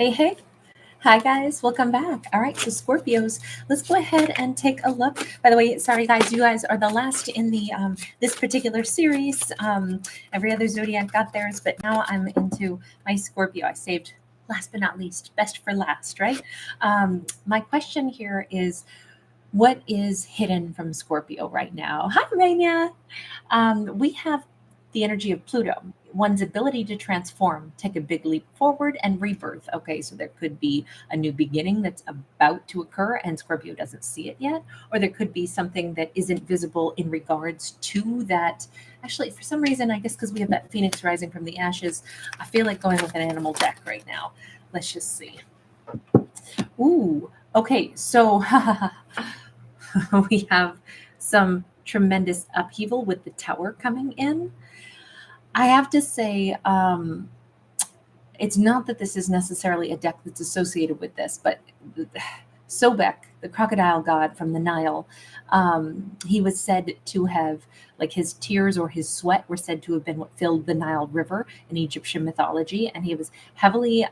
Hey. Hi, guys. Welcome back. All right, so Scorpios, let's go ahead and take a look. By the way, sorry, guys, you guys are the last in the this particular series. Every other zodiac got theirs, but now I'm into my Scorpio. I saved last but not least, best for last, right? My question here is, what is hidden from Scorpio right now? Hi, Raina. We have the energy of Pluto, one's ability to transform, take a big leap forward, and rebirth. Okay, so there could be a new beginning that's about to occur, and Scorpio doesn't see it yet, or there could be something that isn't visible in regards to that. Actually, for some reason, I guess because we have that Phoenix rising from the ashes, I feel like going with an animal deck right now. Let's just see. Ooh, okay, so we have some tremendous upheaval with the Tower coming in. I have to say, it's not that this is necessarily a deck that's associated with this, but Sobek, the crocodile god from the Nile, he was said to have, like, his tears or his sweat were said to have been what filled the Nile River in Egyptian mythology, and he was heavily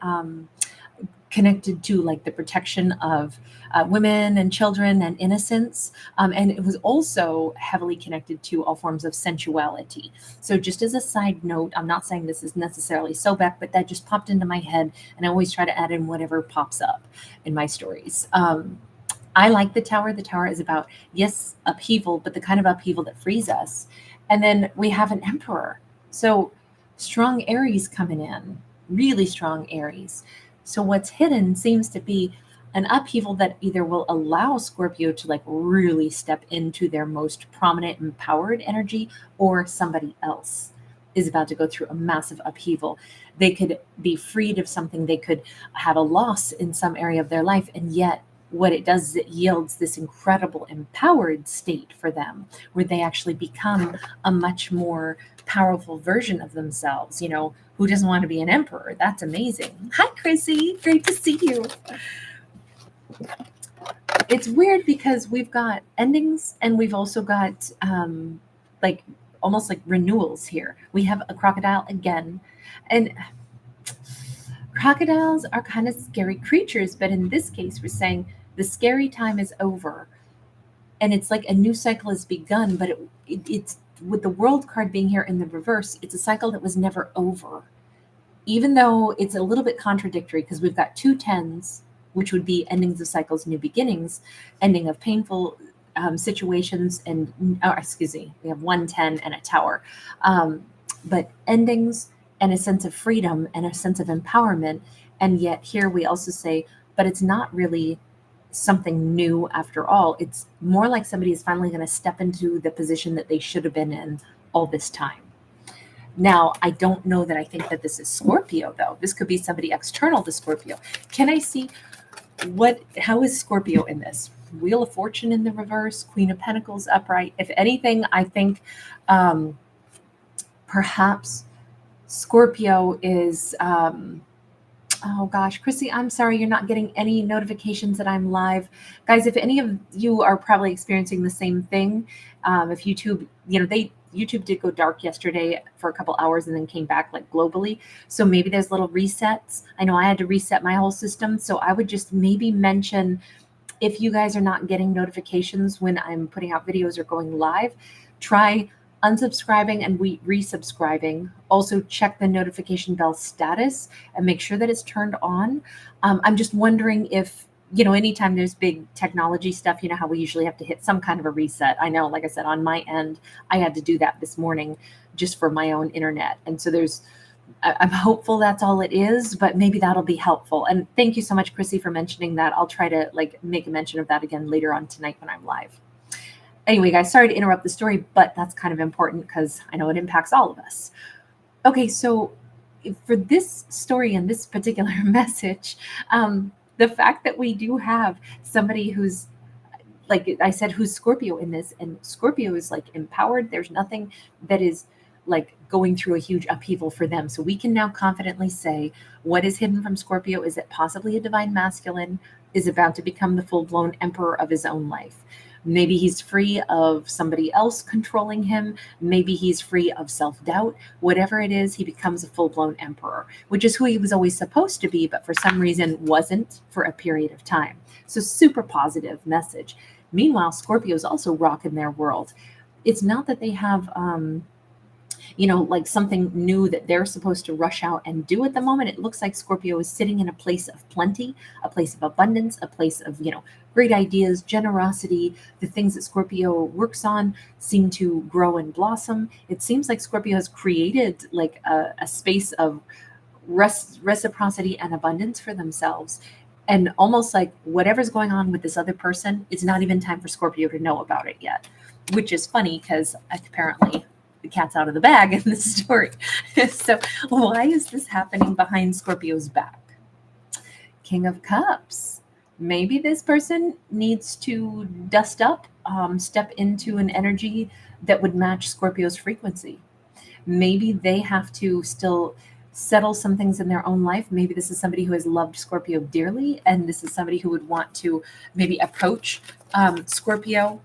connected to, like, the protection of women and children and innocence, and it was also heavily connected to all forms of sensuality. So just as a side note, I'm not saying this is necessarily Sobek, but that just popped into my head, and I always try to add in whatever pops up in my stories. I like the Tower. The Tower is about, yes, upheaval, but the kind of upheaval that frees us. And then we have an Emperor. So strong Aries coming in, really strong Aries. So what's hidden seems to be an upheaval that either will allow Scorpio to, like, really step into their most prominent empowered energy, or somebody else is about to go through a massive upheaval. They could be freed of something. They could have a loss in some area of their life. And yet what it does is it yields this incredible empowered state for them, where they actually become a much more powerful version of themselves. You know, who doesn't want to be an emperor? That's amazing. Hi, Chrissy. Great to see you. It's weird because we've got endings and we've also got like almost like renewals here. We have a crocodile again. And crocodiles are kind of scary creatures, but in this case, we're saying the scary time is over. And it's like a new cycle has begun, but it's with the world card being here in the reverse, it's a cycle that was never over. Even though it's a little bit contradictory because we've got two tens, which would be endings of cycles, new beginnings, ending of painful situations, and excuse me, we have 110 and a Tower. But endings and a sense of freedom and a sense of empowerment. And yet here we also say, but it's not really something new after all. It's more like somebody is finally going to step into the position that they should have been in all this time. Now, I don't know that I think that this is Scorpio, though. This could be somebody external to Scorpio. Can I see how is Scorpio in this? Wheel of Fortune in the reverse, Queen of Pentacles upright. If anything, I think perhaps Scorpio is, oh gosh, Chrissy, I'm sorry you're not getting any notifications that I'm live. Guys, if any of you are probably experiencing the same thing, if YouTube, YouTube did go dark yesterday for a couple hours and then came back, like, globally. So maybe there's little resets. I know I had to reset my whole system. So I would just maybe mention, if you guys are not getting notifications when I'm putting out videos or going live, try unsubscribing and resubscribing. Also check the notification bell status and make sure that it's turned on. I'm just wondering if, anytime there's big technology stuff, how we usually have to hit some kind of a reset. I know, like I said, on my end, I had to do that this morning just for my own internet. And so I'm hopeful that's all it is, but maybe that'll be helpful. And thank you so much, Chrissy, for mentioning that. I'll try to, like, make a mention of that again later on tonight when I'm live. Anyway, guys, sorry to interrupt the story, but that's kind of important because I know it impacts all of us. Okay, so for this story and this particular message, the fact that we do have somebody who's, like I said, who's Scorpio in this, and Scorpio is, like, empowered. There's nothing that is, like, going through a huge upheaval for them. So we can now confidently say, what is hidden from Scorpio is that possibly a divine masculine is about to become the full-blown emperor of his own life. Maybe he's free of somebody else controlling him. Maybe he's free of self-doubt. Whatever it is, he becomes a full-blown emperor, which is who he was always supposed to be, but for some reason wasn't for a period of time. So super positive message. Meanwhile, Scorpios also rock in their world. It's not that they have like something new that they're supposed to rush out and do at the moment. It looks like Scorpio is sitting in a place of plenty, a place of abundance, a place of, great ideas, generosity. The things that Scorpio works on seem to grow and blossom. It seems like Scorpio has created like a space of reciprocity and abundance for themselves. And almost like whatever's going on with this other person, it's not even time for Scorpio to know about it yet, which is funny because apparently the cat's out of the bag in this story. So why is this happening behind Scorpio's back? King of Cups. Maybe this person needs to dust up, step into an energy that would match Scorpio's frequency. Maybe they have to still settle some things in their own life. Maybe this is somebody who has loved Scorpio dearly, and this is somebody who would want to maybe approach Scorpio,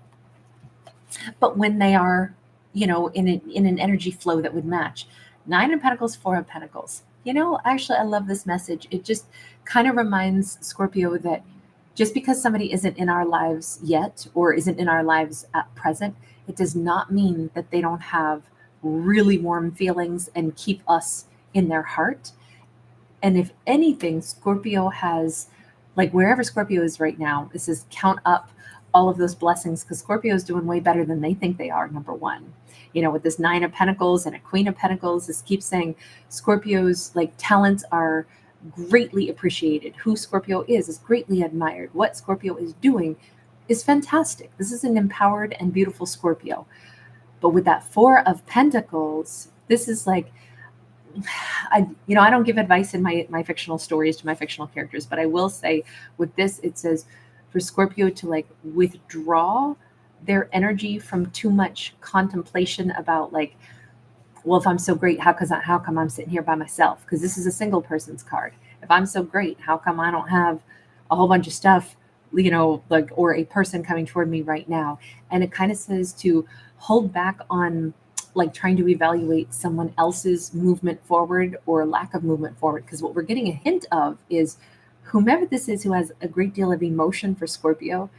but when they are in an energy flow that would match. 9 of Pentacles, 4 of Pentacles. Actually, I love this message. It just kind of reminds Scorpio that just because somebody isn't in our lives yet or isn't in our lives at present, it does not mean that they don't have really warm feelings and keep us in their heart. And if anything, Scorpio has, like wherever Scorpio is right now, this is count up all of those blessings, because Scorpio is doing way better than they think they are, number one. With this 9 of Pentacles and a Queen of Pentacles, this keeps saying Scorpio's like talents are greatly appreciated. Who Scorpio is greatly admired. What Scorpio is doing is fantastic. This is an empowered and beautiful Scorpio. But with that 4 of Pentacles, this is like, I don't give advice in my fictional stories to my fictional characters, but I will say with this, it says for Scorpio to like withdraw their energy from too much contemplation about like, well, if I'm so great, how come I'm sitting here by myself? Because this is a single person's card. If I'm so great, how come I don't have a whole bunch of stuff, or a person coming toward me right now? And it kind of says to hold back on like trying to evaluate someone else's movement forward or lack of movement forward. Because what we're getting a hint of is whomever this is who has a great deal of emotion for Scorpio,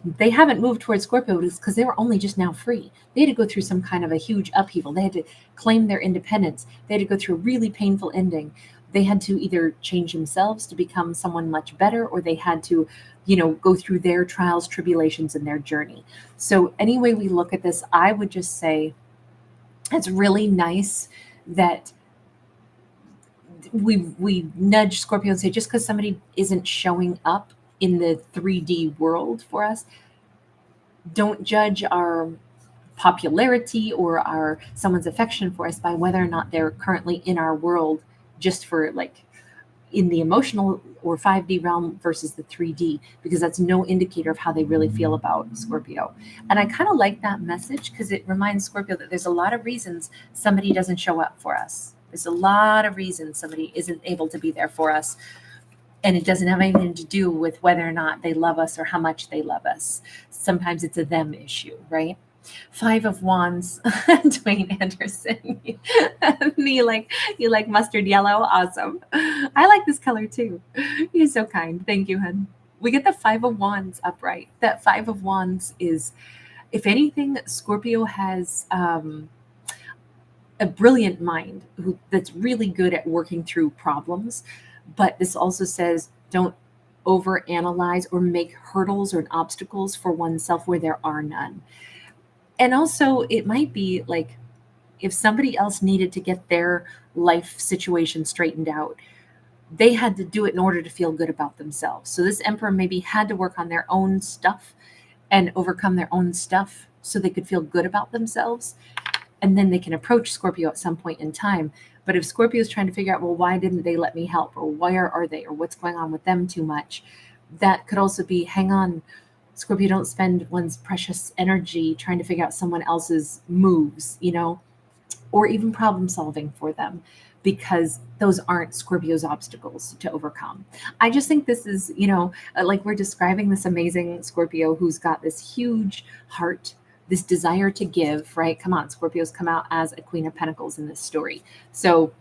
they haven't moved towards Scorpio because they were only just now free. They had to go through some kind of a huge upheaval. They had to claim their independence. They had to go through a really painful ending. They had to either change themselves to become someone much better, or they had to, go through their trials, tribulations, and their journey. So any way we look at this, I would just say it's really nice that we nudge Scorpio and say, just because somebody isn't showing up in the 3D world for us, don't judge our popularity or someone's affection for us by whether or not they're currently in our world, just for like in the emotional or 5D realm versus the 3D, because that's no indicator of how they really feel about Scorpio. And I kind of like that message because it reminds Scorpio that there's a lot of reasons somebody doesn't show up for us. There's a lot of reasons somebody isn't able to be there for us. And it doesn't have anything to do with whether or not they love us or how much they love us. Sometimes it's a them issue, right? 5 of Wands, Dwayne Anderson. you like mustard yellow? Awesome. I like this color too. You're so kind. Thank you, hun. We get the 5 of Wands upright. That 5 of Wands is, if anything, Scorpio has a brilliant mind that's really good at working through problems. But this also says don't overanalyze or make hurdles or obstacles for oneself where there are none. And also, it might be like if somebody else needed to get their life situation straightened out, they had to do it in order to feel good about themselves. So this emperor maybe had to work on their own stuff and overcome their own stuff so they could feel good about themselves. And then they can approach Scorpio at some point in time. But if Scorpio is trying to figure out, well, why didn't they let me help? Or where are they? Or what's going on with them too much? That could also be, hang on, Scorpio, don't spend one's precious energy trying to figure out someone else's moves, or even problem solving for them. because those aren't Scorpio's obstacles to overcome. I just think this is, like we're describing this amazing Scorpio who's got this huge heart, this desire to give, right? Come on, Scorpios come out as a Queen of Pentacles in this story. So,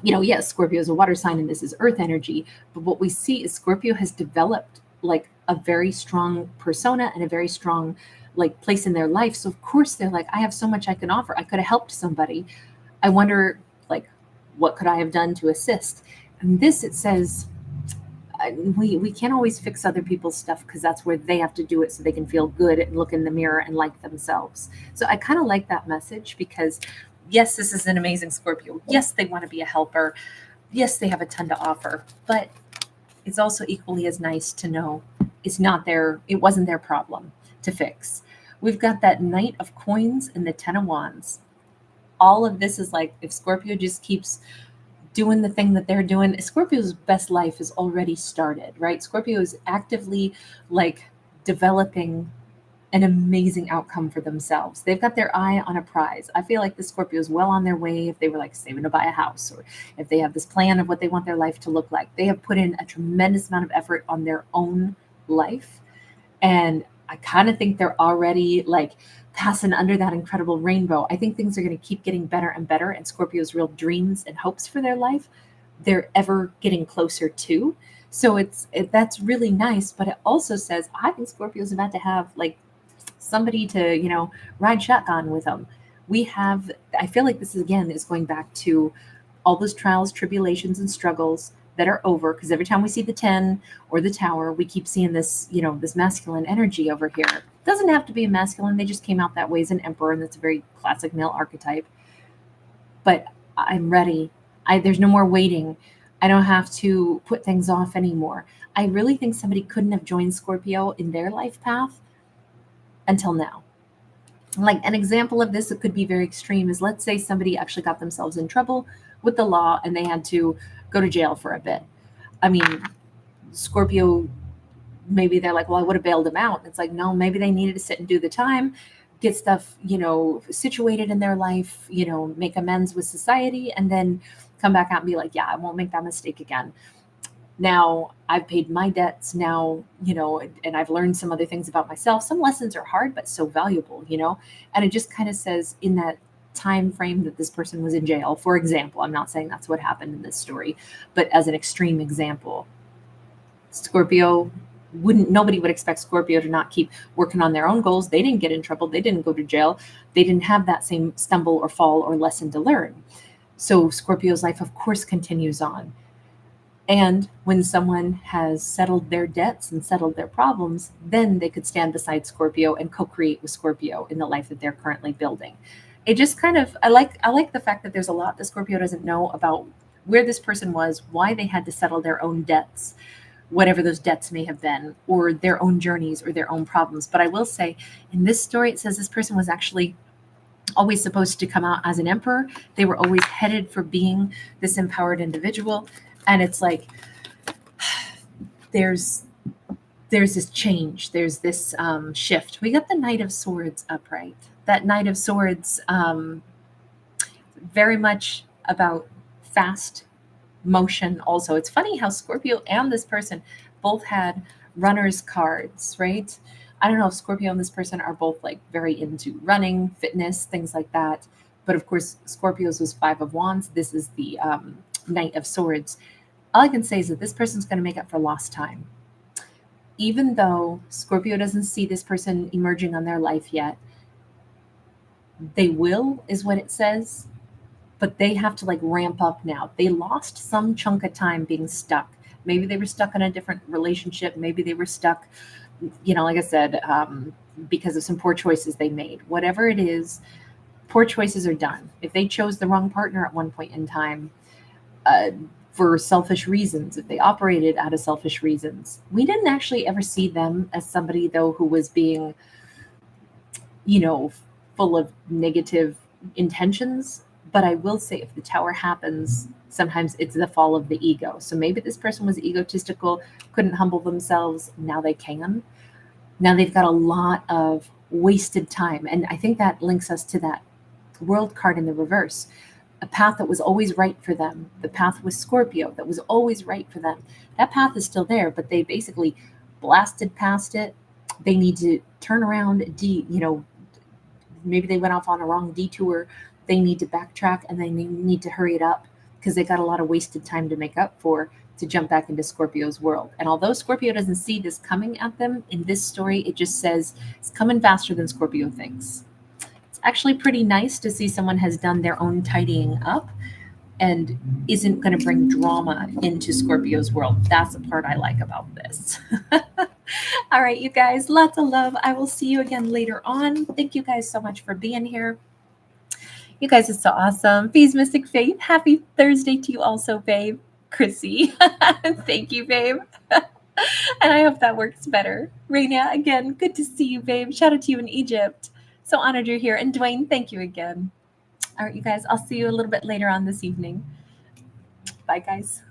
yes, Scorpio is a water sign and this is earth energy. But what we see is Scorpio has developed like a very strong persona and a very strong like place in their life. So of course they're like, I have so much I can offer. I could have helped somebody. I wonder, like, what could I have done to assist? And this, it says, we can't always fix other people's stuff because that's where they have to do it so they can feel good and look in the mirror and like themselves. So I kind of like that message because, yes, this is an amazing Scorpio. Yes, they want to be a helper. Yes, they have a ton to offer, but it's also equally as nice to know it wasn't their problem to fix. We've got that Knight of Coins and the Ten of Wands. All of this is like, if Scorpio just keeps doing the thing that they're doing, Scorpio's best life is already started, right? Scorpio is actively like developing an amazing outcome for themselves. They've got their eye on a prize. I feel like the Scorpio is well on their way if they were like saving to buy a house, or if they have this plan of what they want their life to look like. They have put in a tremendous amount of effort on their own life. And I kind of think they're already like passing under that incredible rainbow. I think things are going to keep getting better and better. And Scorpio's real dreams and hopes for their life, they're ever getting closer to. So that's really nice. But it also says, I think Scorpio's about to have like somebody to, ride shotgun with them. I feel like this is going back to all those trials, tribulations, and struggles that are over. Because every time we see the 10 or the Tower, we keep seeing this, this masculine energy over here. It doesn't have to be a masculine. They just came out that way as an emperor, and that's a very classic male archetype. But I'm ready. There's no more waiting. I don't have to put things off anymore. I really think somebody couldn't have joined Scorpio in their life path until now. Like an example of this, it could be very extreme, is let's say somebody actually got themselves in trouble with the law and they had to go to jail for a bit. I mean, Scorpio, maybe they're like, well, I would have bailed them out. It's like, no, maybe they needed to sit and do the time, get stuff, situated in their life, make amends with society, and then come back out and be like, yeah, I won't make that mistake again. Now I've paid my debts now, and I've learned some other things about myself. Some lessons are hard, but so valuable, and it just kind of says in that time frame that this person was in jail, for example. I'm not saying that's what happened in this story, but as an extreme example, nobody would expect Scorpio to not keep working on their own goals. They didn't get in trouble. They didn't go to jail. They didn't have that same stumble or fall or lesson to learn. So Scorpio's life, of course, continues on. And when someone has settled their debts and settled their problems, then they could stand beside Scorpio and co-create with Scorpio in the life that they're currently building. It just kind of, I like the fact that there's a lot that Scorpio doesn't know about where this person was, why they had to settle their own debts, whatever those debts may have been, or their own journeys or their own problems. But I will say, in this story, it says this person was actually always supposed to come out as an emperor. They were always headed for being this empowered individual. And it's like, there's this change, there's this shift. We got the Knight of Swords upright. That Knight of Swords, very much about fast motion also. It's funny how Scorpio and this person both had runner's cards, right? I don't know if Scorpio and this person are both like very into running, fitness, things like that. But of course, Scorpio's was 5 of Wands. This is the Knight of Swords. All I can say is that this person's going to make up for lost time. Even though Scorpio doesn't see this person emerging on their life yet, they will, is what it says. But they have to like ramp up now. They lost some chunk of time being stuck. Maybe they were stuck in a different relationship. Maybe they were stuck, like I said, because of some poor choices they made. Whatever it is, poor choices are done. If they chose the wrong partner at one point in time, for selfish reasons, if they operated out of selfish reasons, we didn't actually ever see them as somebody, though, who was being, full of negative intentions. But I will say, if the Tower happens, sometimes it's the fall of the ego. So maybe this person was egotistical, couldn't humble themselves. Now they can. Now they've got a lot of wasted time. And I think that links us to that World card in the reverse. a path that was always right for them. The path with Scorpio that was always right for them. That path is still there, but they basically blasted past it. They need to turn around, maybe they went off on a wrong detour. They need to backtrack and they need to hurry it up because they got a lot of wasted time to make up for to jump back into Scorpio's world. And although Scorpio doesn't see this coming at them in this story, it just says it's coming faster than Scorpio thinks. It's actually pretty nice to see someone has done their own tidying up and isn't going to bring drama into Scorpio's world. That's the part I like about this. All right, you guys, lots of love. I will see you again later on. Thank you guys so much for being here. You guys are so awesome. Peace, Mystic Faith. Happy Thursday to you also, babe. Chrissy. Thank you, babe. And I hope that works better. Raina, again, good to see you, babe. Shout out to you in Egypt. So honored you're here. And Dwayne, thank you again. All right, you guys, I'll see you a little bit later on this evening. Bye, guys.